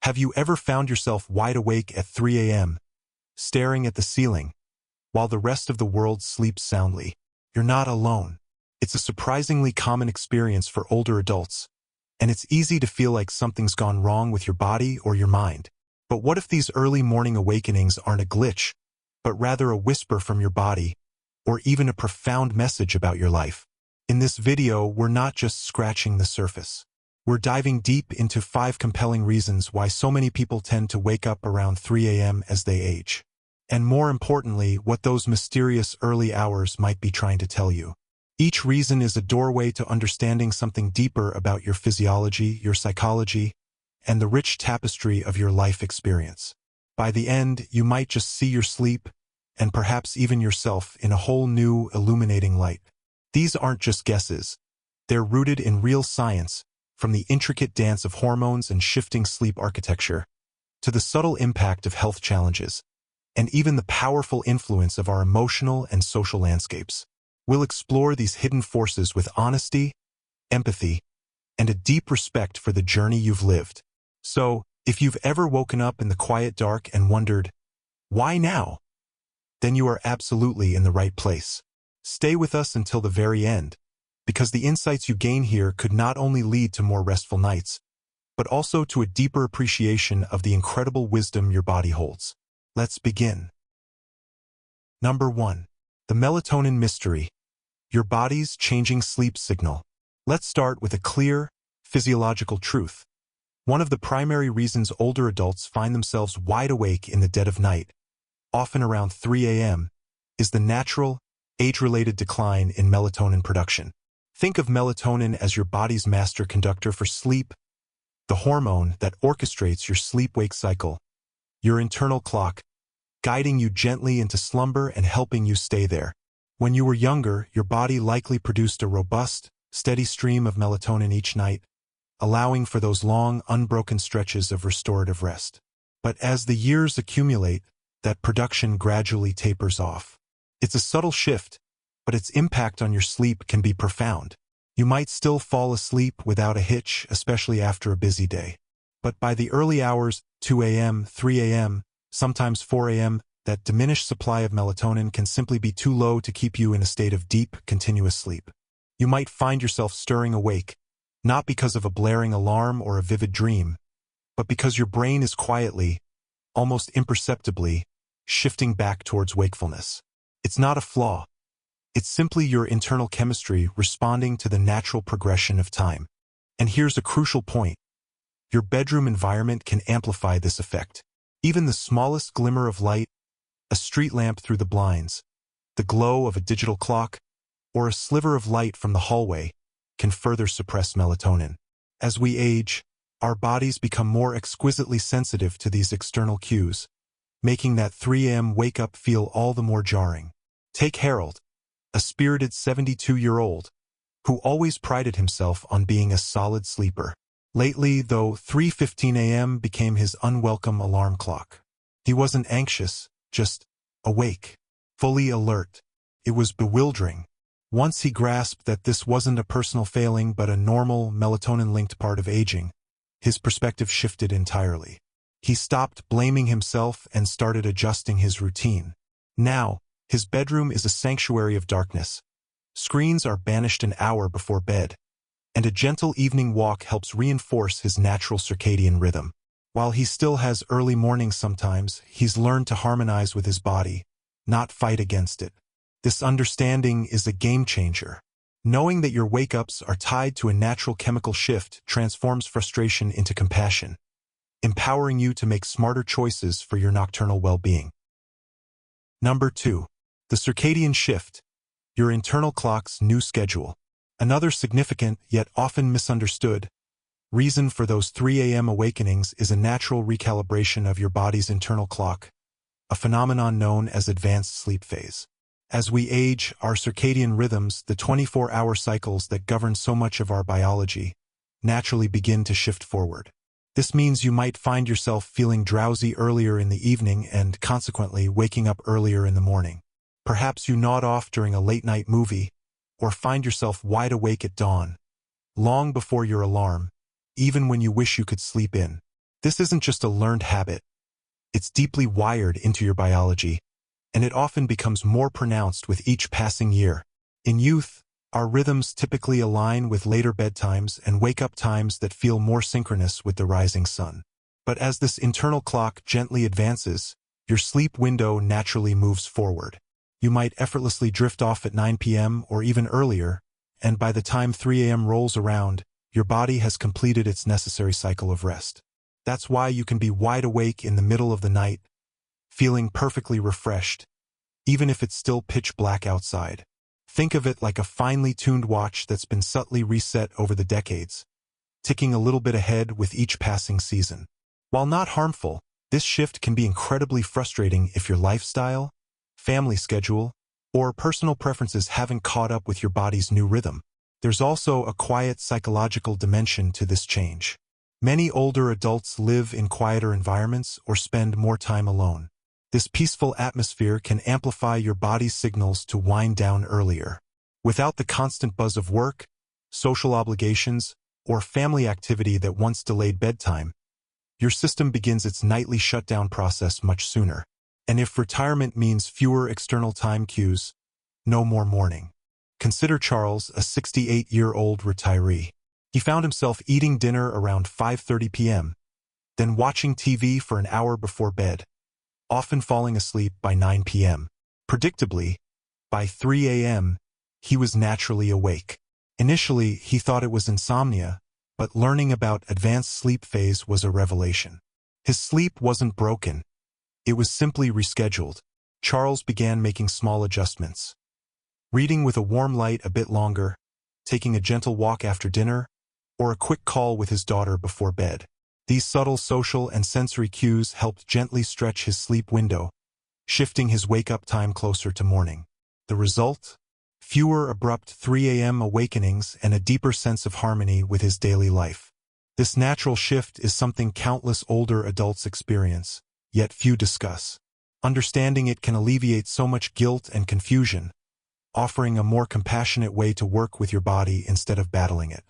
Have you ever found yourself wide awake at 3 a.m., staring at the ceiling, while the rest of the world sleeps soundly? You're not alone. It's a surprisingly common experience for older adults, and it's easy to feel like something's gone wrong with your body or your mind. But what if these early morning awakenings aren't a glitch, but rather a whisper from your body, or even a profound message about your life? In this video, we're not just scratching the surface. We're diving deep into 5 compelling reasons why so many people tend to wake up around 3 a.m. as they age. And more importantly, what those mysterious early hours might be trying to tell you. Each reason is a doorway to understanding something deeper about your physiology, your psychology, and the rich tapestry of your life experience. By the end, you might just see your sleep, and perhaps even yourself, in a whole new, illuminating light. These aren't just guesses. They're rooted in real science, from the intricate dance of hormones and shifting sleep architecture, to the subtle impact of health challenges, and even the powerful influence of our emotional and social landscapes. We'll explore these hidden forces with honesty, empathy, and a deep respect for the journey you've lived. So, if you've ever woken up in the quiet dark and wondered, why now? Then you are absolutely in the right place. Stay with us until the very end, because the insights you gain here could not only lead to more restful nights, but also to a deeper appreciation of the incredible wisdom your body holds. Let's begin. Number 1. The melatonin mystery. Your body's changing sleep signal. Let's start with a clear, physiological truth. One of the primary reasons older adults find themselves wide awake in the dead of night, often around 3 a.m., is the natural, age-related decline in melatonin production. Think of melatonin as your body's master conductor for sleep, the hormone that orchestrates your sleep-wake cycle, your internal clock, guiding you gently into slumber and helping you stay there. When you were younger, your body likely produced a robust, steady stream of melatonin each night, allowing for those long, unbroken stretches of restorative rest. But as the years accumulate, that production gradually tapers off. It's a subtle shift, but its impact on your sleep can be profound. You might still fall asleep without a hitch, especially after a busy day. But by the early hours, 2 a.m., 3 a.m., sometimes 4 a.m., that diminished supply of melatonin can simply be too low to keep you in a state of deep, continuous sleep. You might find yourself stirring awake, not because of a blaring alarm or a vivid dream, but because your brain is quietly, almost imperceptibly, shifting back towards wakefulness. It's not a flaw. It's simply your internal chemistry responding to the natural progression of time. And here's a crucial point. Your bedroom environment can amplify this effect. Even the smallest glimmer of light, a street lamp through the blinds, the glow of a digital clock, or a sliver of light from the hallway, can further suppress melatonin. As we age, our bodies become more exquisitely sensitive to these external cues, making that 3 a.m. wake-up feel all the more jarring. Take Harold, a spirited 72-year-old, who always prided himself on being a solid sleeper. Lately, though, 3:15 a.m. became his unwelcome alarm clock. He wasn't anxious, just awake, fully alert. It was bewildering. Once he grasped that this wasn't a personal failing but a normal, melatonin-linked part of aging, his perspective shifted entirely. He stopped blaming himself and started adjusting his routine. Now, his bedroom is a sanctuary of darkness. Screens are banished an hour before bed, and a gentle evening walk helps reinforce his natural circadian rhythm. While he still has early mornings sometimes, he's learned to harmonize with his body, not fight against it. This understanding is a game changer. Knowing that your wake-ups are tied to a natural chemical shift transforms frustration into compassion, empowering you to make smarter choices for your nocturnal well-being. Number 2. The circadian shift, your internal clock's new schedule. Another significant, yet often misunderstood, reason for those 3 a.m. awakenings is a natural recalibration of your body's internal clock, a phenomenon known as advanced sleep phase. As we age, our circadian rhythms, the 24-hour cycles that govern so much of our biology, naturally begin to shift forward. This means you might find yourself feeling drowsy earlier in the evening and, consequently, waking up earlier in the morning. Perhaps you nod off during a late-night movie, or find yourself wide awake at dawn, long before your alarm, even when you wish you could sleep in. This isn't just a learned habit. It's deeply wired into your biology, and it often becomes more pronounced with each passing year. In youth, our rhythms typically align with later bedtimes and wake-up times that feel more synchronous with the rising sun. But as this internal clock gently advances, your sleep window naturally moves forward. You might effortlessly drift off at 9 p.m. or even earlier, and by the time 3 a.m. rolls around, your body has completed its necessary cycle of rest. That's why you can be wide awake in the middle of the night, feeling perfectly refreshed, even if it's still pitch black outside. Think of it like a finely tuned watch that's been subtly reset over the decades, ticking a little bit ahead with each passing season. While not harmful, this shift can be incredibly frustrating if your lifestyle, family schedule, or personal preferences haven't caught up with your body's new rhythm. There's also a quiet psychological dimension to this change. Many older adults live in quieter environments or spend more time alone. This peaceful atmosphere can amplify your body's signals to wind down earlier. Without the constant buzz of work, social obligations, or family activity that once delayed bedtime, your system begins its nightly shutdown process much sooner. And if retirement means fewer external time cues, no more morning. Consider Charles, a 68-year-old retiree. He found himself eating dinner around 5:30 p.m., then watching TV for an hour before bed, often falling asleep by 9 p.m. Predictably, by 3 a.m., he was naturally awake. Initially, he thought it was insomnia, but learning about advanced sleep phase was a revelation. His sleep wasn't broken. It was simply rescheduled. Charles began making small adjustments. Reading with a warm light a bit longer, taking a gentle walk after dinner, or a quick call with his daughter before bed. These subtle social and sensory cues helped gently stretch his sleep window, shifting his wake-up time closer to morning. The result? Fewer abrupt 3 a.m. awakenings and a deeper sense of harmony with his daily life. This natural shift is something countless older adults experience, yet few discuss. Understanding it can alleviate so much guilt and confusion, offering a more compassionate way to work with your body instead of battling it.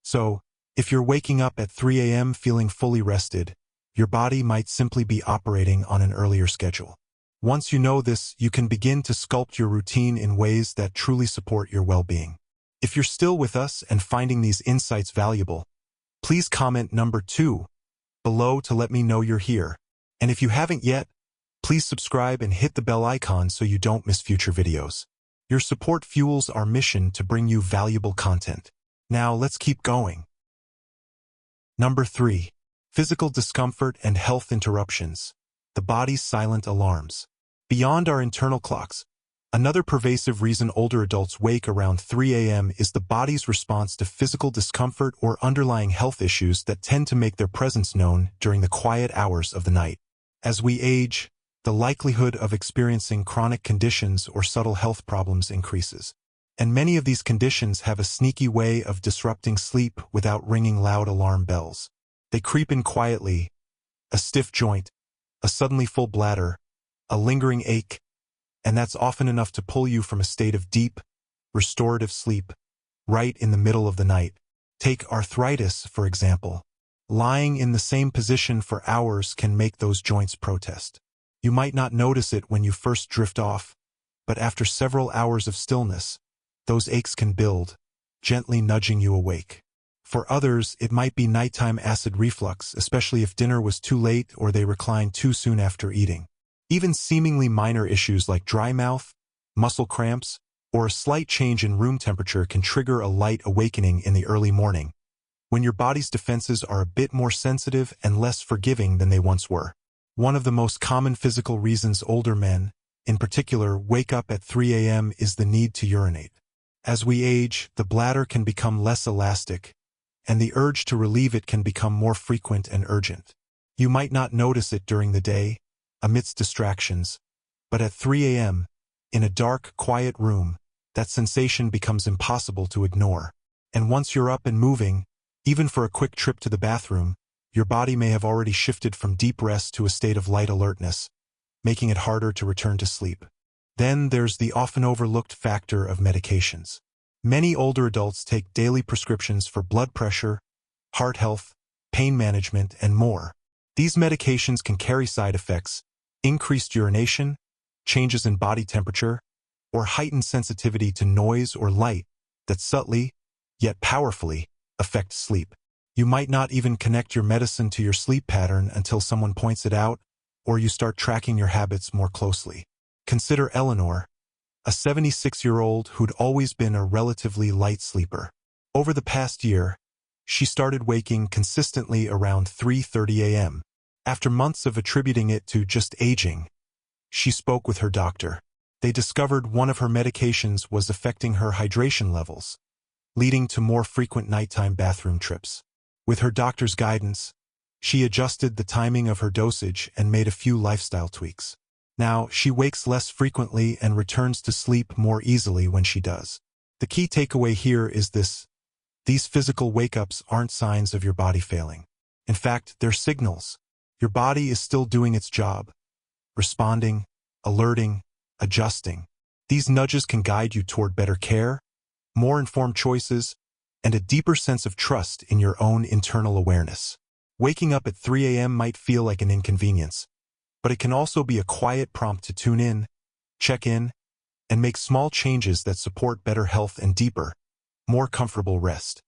So, if you're waking up at 3 a.m. feeling fully rested, your body might simply be operating on an earlier schedule. Once you know this, you can begin to sculpt your routine in ways that truly support your well-being. If you're still with us and finding these insights valuable, please comment number 2 below to let me know you're here. And if you haven't yet, please subscribe and hit the bell icon so you don't miss future videos. Your support fuels our mission to bring you valuable content. Now let's keep going. Number 3. Physical discomfort and health interruptions. The body's silent alarms. Beyond our internal clocks, another pervasive reason older adults wake around 3 a.m. is the body's response to physical discomfort or underlying health issues that tend to make their presence known during the quiet hours of the night. As we age, the likelihood of experiencing chronic conditions or subtle health problems increases. And many of these conditions have a sneaky way of disrupting sleep without ringing loud alarm bells. They creep in quietly: a stiff joint, a suddenly full bladder, a lingering ache, and that's often enough to pull you from a state of deep, restorative sleep, right in the middle of the night. Take arthritis, for example. Lying in the same position for hours can make those joints protest. You might not notice it when you first drift off, but after several hours of stillness, those aches can build, gently nudging you awake. For others, it might be nighttime acid reflux, especially if dinner was too late or they reclined too soon after eating. Even seemingly minor issues like dry mouth, muscle cramps, or a slight change in room temperature can trigger a light awakening in the early morning, when your body's defenses are a bit more sensitive and less forgiving than they once were. One of the most common physical reasons older men, in particular, wake up at 3 a.m. is the need to urinate. As we age, the bladder can become less elastic, and the urge to relieve it can become more frequent and urgent. You might not notice it during the day, amidst distractions, but at 3 a.m., in a dark, quiet room, that sensation becomes impossible to ignore. And once you're up and moving, even for a quick trip to the bathroom, your body may have already shifted from deep rest to a state of light alertness, making it harder to return to sleep. Then there's the often overlooked factor of medications. Many older adults take daily prescriptions for blood pressure, heart health, pain management, and more. These medications can carry side effects, increased urination, changes in body temperature, or heightened sensitivity to noise or light that subtly, yet powerfully, affect sleep. You might not even connect your medicine to your sleep pattern until someone points it out, or you start tracking your habits more closely. Consider Eleanor, a 76-year-old who'd always been a relatively light sleeper. Over the past year, she started waking consistently around 3:30 a.m. After months of attributing it to just aging, she spoke with her doctor. They discovered one of her medications was affecting her hydration levels, leading to more frequent nighttime bathroom trips. With her doctor's guidance, she adjusted the timing of her dosage and made a few lifestyle tweaks. Now, she wakes less frequently and returns to sleep more easily when she does. The key takeaway here is this: these physical wake-ups aren't signs of your body failing. In fact, they're signals. Your body is still doing its job, responding, alerting, adjusting. These nudges can guide you toward better care, more informed choices, and a deeper sense of trust in your own internal awareness. Waking up at 3 a.m. might feel like an inconvenience, but it can also be a quiet prompt to tune in, check in, and make small changes that support better health and deeper, more comfortable rest.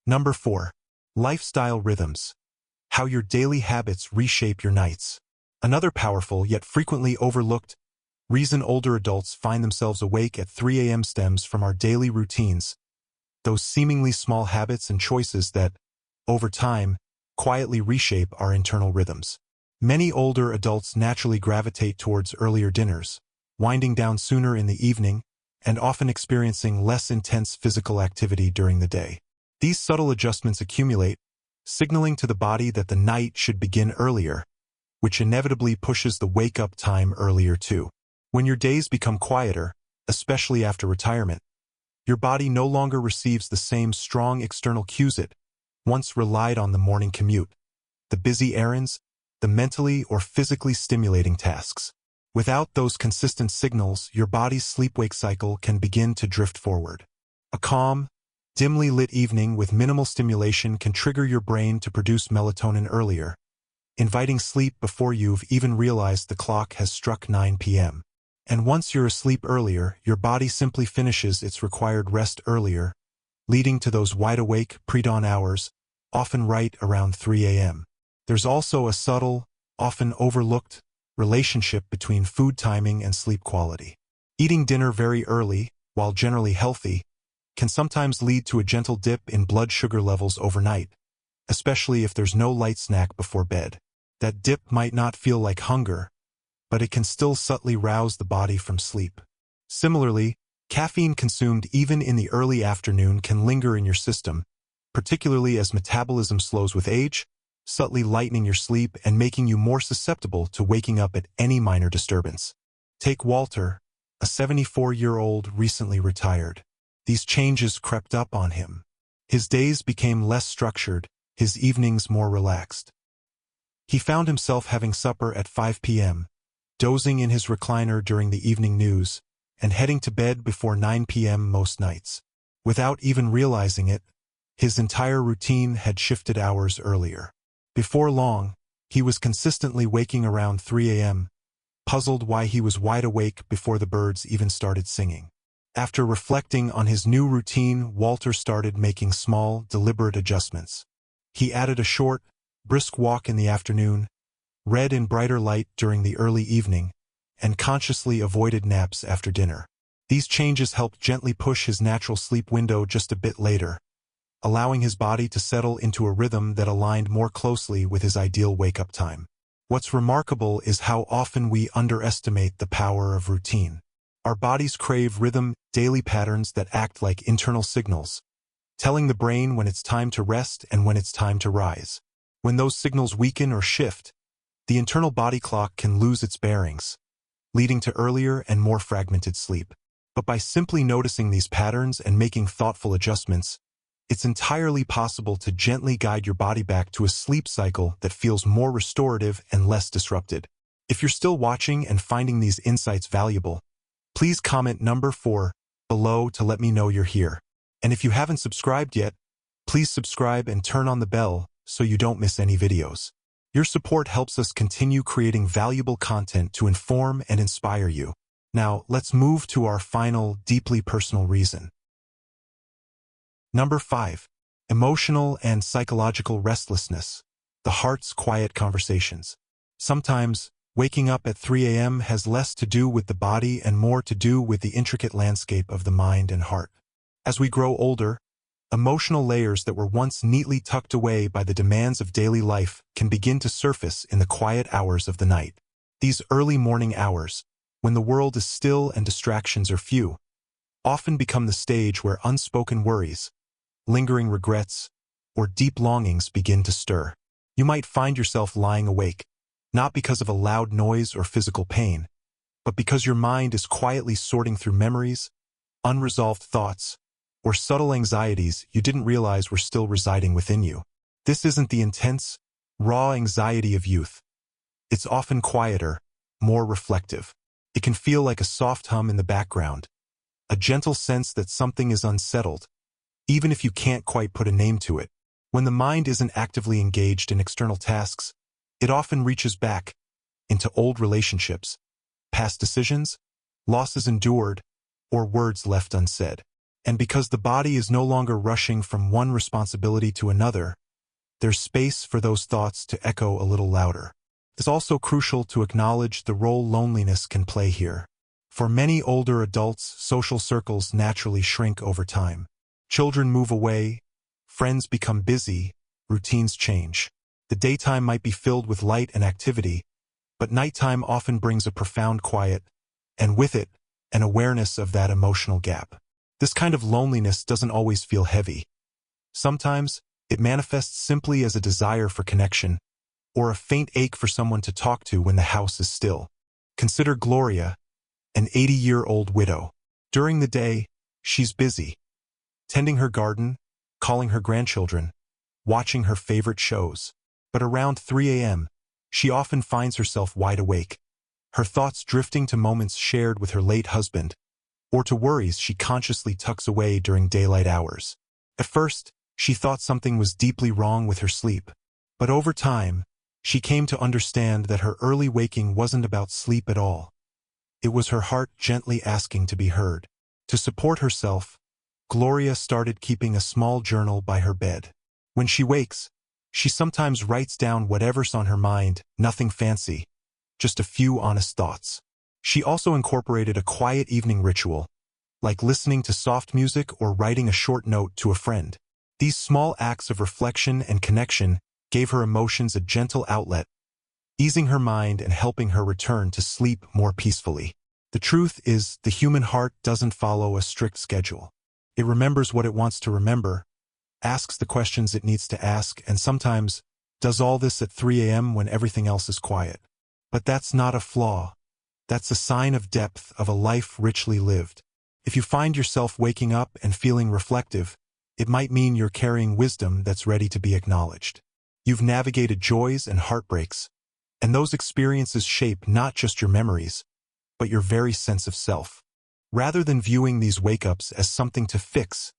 Number 4. Lifestyle rhythms. How your daily habits reshape your nights. Another powerful yet frequently overlooked reason older adults find themselves awake at 3 a.m. stems from our daily routines, those seemingly small habits and choices that, over time, quietly reshape our internal rhythms. Many older adults naturally gravitate towards earlier dinners, winding down sooner in the evening, and often experiencing less intense physical activity during the day. These subtle adjustments accumulate, signaling to the body that the night should begin earlier, which inevitably pushes the wake-up time earlier too. When your days become quieter, especially after retirement, your body no longer receives the same strong external cues it once relied on: the morning commute, the busy errands, the mentally or physically stimulating tasks. Without those consistent signals, your body's sleep-wake cycle can begin to drift forward. A calm, dimly lit evening with minimal stimulation can trigger your brain to produce melatonin earlier, inviting sleep before you've even realized the clock has struck 9 p.m. And once you're asleep earlier, your body simply finishes its required rest earlier, leading to those wide-awake, pre-dawn hours, often right around 3 a.m. There's also a subtle, often overlooked, relationship between food timing and sleep quality. Eating dinner very early, while generally healthy, can sometimes lead to a gentle dip in blood sugar levels overnight, especially if there's no light snack before bed. That dip might not feel like hunger, but it can still subtly rouse the body from sleep. Similarly, caffeine consumed even in the early afternoon can linger in your system, particularly as metabolism slows with age, subtly lightening your sleep and making you more susceptible to waking up at any minor disturbance. Take Walter, a 74-year-old recently retired. These changes crept up on him. His days became less structured, his evenings more relaxed. He found himself having supper at 5 p.m., dozing in his recliner during the evening news, and heading to bed before 9 p.m. most nights. Without even realizing it, his entire routine had shifted hours earlier. Before long, he was consistently waking around 3 a.m., puzzled why he was wide awake before the birds even started singing. After reflecting on his new routine, Walter started making small, deliberate adjustments. He added a short, brisk walk in the afternoon, read in brighter light during the early evening, and consciously avoided naps after dinner. These changes helped gently push his natural sleep window just a bit later, allowing his body to settle into a rhythm that aligned more closely with his ideal wake-up time. What's remarkable is how often we underestimate the power of routine. Our bodies crave rhythm, daily patterns that act like internal signals, telling the brain when it's time to rest and when it's time to rise. When those signals weaken or shift, the internal body clock can lose its bearings, leading to earlier and more fragmented sleep. But by simply noticing these patterns and making thoughtful adjustments, it's entirely possible to gently guide your body back to a sleep cycle that feels more restorative and less disrupted. If you're still watching and finding these insights valuable, please comment number 4 below to let me know you're here. And if you haven't subscribed yet, please subscribe and turn on the bell so you don't miss any videos. Your support helps us continue creating valuable content to inform and inspire you. Now, let's move to our final, deeply personal reason. Number 5. Emotional and psychological restlessness. The heart's quiet conversations. Sometimes, waking up at 3 a.m. has less to do with the body and more to do with the intricate landscape of the mind and heart. As we grow older, emotional layers that were once neatly tucked away by the demands of daily life can begin to surface in the quiet hours of the night. These early morning hours, when the world is still and distractions are few, often become the stage where unspoken worries, lingering regrets, or deep longings begin to stir. You might find yourself lying awake, not because of a loud noise or physical pain, but because your mind is quietly sorting through memories, unresolved thoughts, or subtle anxieties you didn't realize were still residing within you. This isn't the intense, raw anxiety of youth. It's often quieter, more reflective. It can feel like a soft hum in the background, a gentle sense that something is unsettled, even if you can't quite put a name to it. When the mind isn't actively engaged in external tasks, it often reaches back into old relationships, past decisions, losses endured, or words left unsaid. And because the body is no longer rushing from one responsibility to another, there's space for those thoughts to echo a little louder. It's also crucial to acknowledge the role loneliness can play here. For many older adults, social circles naturally shrink over time. Children move away, friends become busy, routines change. The daytime might be filled with light and activity, but nighttime often brings a profound quiet, and with it, an awareness of that emotional gap. This kind of loneliness doesn't always feel heavy. Sometimes, it manifests simply as a desire for connection, or a faint ache for someone to talk to when the house is still. Consider Gloria, an 80-year-old widow. During the day, she's busy, tending her garden, calling her grandchildren, watching her favorite shows. But around 3 a.m., she often finds herself wide awake, her thoughts drifting to moments shared with her late husband, or to worries she consciously tucks away during daylight hours. At first, she thought something was deeply wrong with her sleep, but over time, she came to understand that her early waking wasn't about sleep at all. It was her heart gently asking to be heard. To support herself, Gloria started keeping a small journal by her bed. When she wakes, she sometimes writes down whatever's on her mind, nothing fancy, just a few honest thoughts. She also incorporated a quiet evening ritual, like listening to soft music or writing a short note to a friend. These small acts of reflection and connection gave her emotions a gentle outlet, easing her mind and helping her return to sleep more peacefully. The truth is, the human heart doesn't follow a strict schedule. It remembers what it wants to remember, asks the questions it needs to ask, and sometimes does all this at 3 a.m. when everything else is quiet. But that's not a flaw. That's a sign of depth, of a life richly lived. If you find yourself waking up and feeling reflective, it might mean you're carrying wisdom that's ready to be acknowledged. You've navigated joys and heartbreaks, and those experiences shape not just your memories, but your very sense of self. Rather than viewing these wake-ups as something to fix,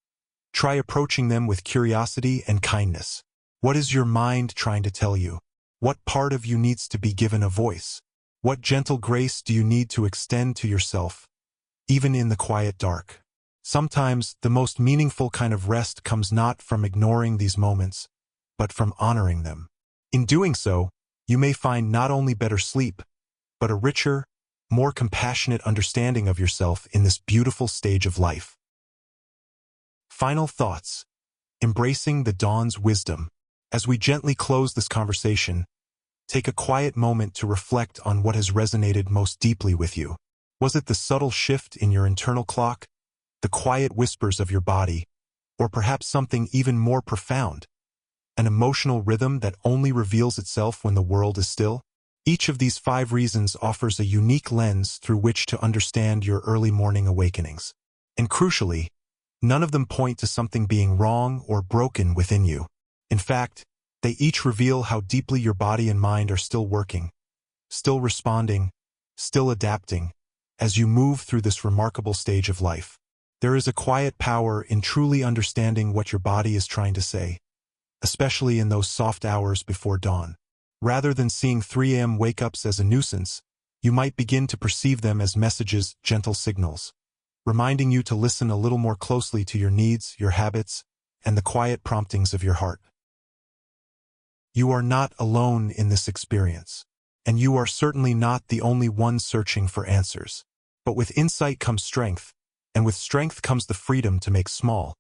try approaching them with curiosity and kindness. What is your mind trying to tell you? What part of you needs to be given a voice? What gentle grace do you need to extend to yourself, even in the quiet dark? Sometimes, the most meaningful kind of rest comes not from ignoring these moments, but from honoring them. In doing so, you may find not only better sleep, but a richer, more compassionate understanding of yourself in this beautiful stage of life. Final thoughts. Embracing the dawn's wisdom. As we gently close this conversation, take a quiet moment to reflect on what has resonated most deeply with you. Was it the subtle shift in your internal clock, the quiet whispers of your body, or perhaps something even more profound, an emotional rhythm that only reveals itself when the world is still? Each of these 5 reasons offers a unique lens through which to understand your early morning awakenings. And crucially, none of them point to something being wrong or broken within you. In fact, they each reveal how deeply your body and mind are still working, still responding, still adapting, as you move through this remarkable stage of life. There is a quiet power in truly understanding what your body is trying to say, especially in those soft hours before dawn. Rather than seeing 3 a.m. wake-ups as a nuisance, you might begin to perceive them as messages, gentle signals, reminding you to listen a little more closely to your needs, your habits, and the quiet promptings of your heart. You are not alone in this experience, and you are certainly not the only one searching for answers. But with insight comes strength, and with strength comes the freedom to make small,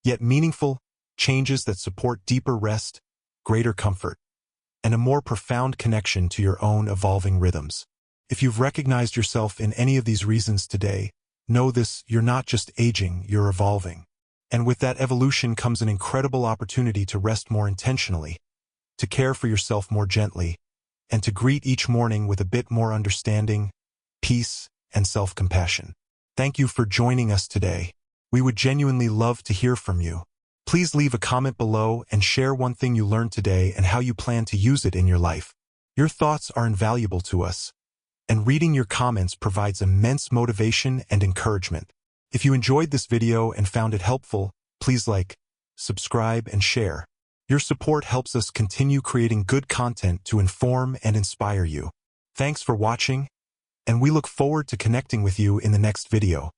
yet meaningful, changes that support deeper rest, greater comfort, and a more profound connection to your own evolving rhythms. If you've recognized yourself in any of these reasons today, know this: you're not just aging, you're evolving. And with that evolution comes an incredible opportunity to rest more intentionally, to care for yourself more gently, and to greet each morning with a bit more understanding, peace, and self-compassion. Thank you for joining us today. We would genuinely love to hear from you. Please leave a comment below and share one thing you learned today and how you plan to use it in your life. Your thoughts are invaluable to us, and reading your comments provides immense motivation and encouragement. If you enjoyed this video and found it helpful, please like, subscribe, and share. Your support helps us continue creating good content to inform and inspire you. Thanks for watching, and we look forward to connecting with you in the next video.